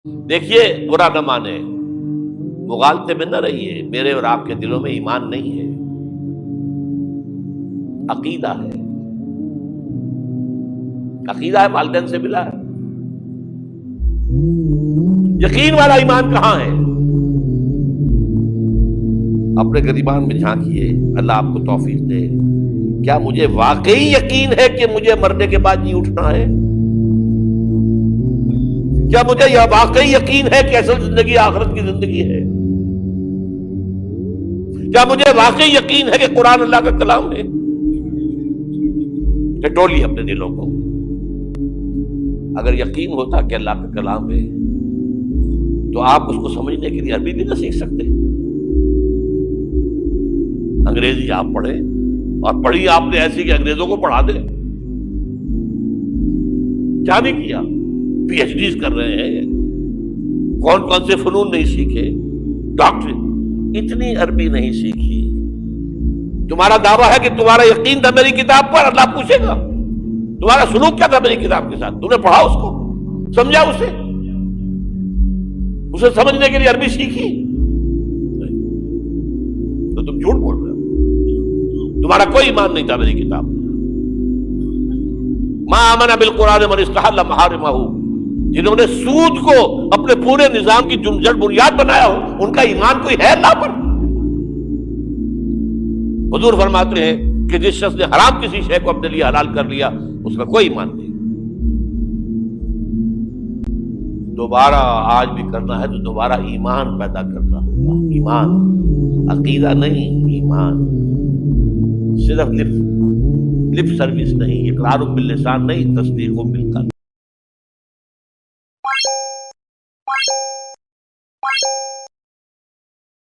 دیکھیے، برا نہ مانے، مغالطے میں نہ رہیے، میرے اور آپ کے دلوں میں ایمان نہیں ہے، عقیدہ ہے، عقیدہ ہے، والدین سے ملا ہے۔ یقین والا ایمان کہاں ہے؟ اپنے گریبان میں جھانکیے، اللہ آپ کو توفیق دے۔ کیا مجھے واقعی یقین ہے کہ مجھے مرنے کے بعد جی اٹھنا ہے؟ کیا مجھے یہ واقعی یقین ہے کہ اصل زندگی آخرت کی زندگی ہے؟ کیا مجھے واقعی یقین ہے کہ قرآن اللہ کا کلام ہے؟ ٹٹولیے اپنے دلوں کو۔ اگر یقین ہوتا کہ اللہ کا کلام ہے تو آپ اس کو سمجھنے کے لیے عربی بھی نہ سیکھ سکتے؟ انگریزی آپ پڑھیں، اور پڑھی آپ نے ایسی کہ انگریزوں کو پڑھا دیں؟ کیا نہیں کیا؟ پی ایچ ڈیز کر رہے ہیں، کون کون سے فنون نہیں سیکھے، ڈاکٹر، اتنی عربی نہیں سیکھی۔ تمہارا دعویٰ ہے کہ تمہارا یقین تھا میری کتاب پر، اللہ پوچھے گا تمہارا سلوک کیا تھا میری کتاب کے ساتھ؟ تم نے پڑھا اس کو، سمجھا اسے سمجھنے کے لیے عربی سیکھی؟ تو تم جھوٹ بول رہے ہو، تمہارا کوئی ایمان نہیں تھا میری کتاب۔ ما آمن بالقرآن من استحل محارمہ، جنہوں نے سود کو اپنے پورے نظام کی جڑ بنیاد بنایا ہو، ان کا ایمان کوئی ہے اللہ پر؟ حضور فرماتے ہیں کہ جس شخص نے حرام کسی شے کو اپنے لیے حلال کر لیا، اس کا کوئی ایمان نہیں۔ دوبارہ آج بھی کرنا ہے تو دوبارہ ایمان پیدا کرنا ہوگا، ایمان، عقیدہ نہیں، ایمان۔ صرف لپ سروس نہیں، اقرار باللسان نہیں، تصدیق بالقلب۔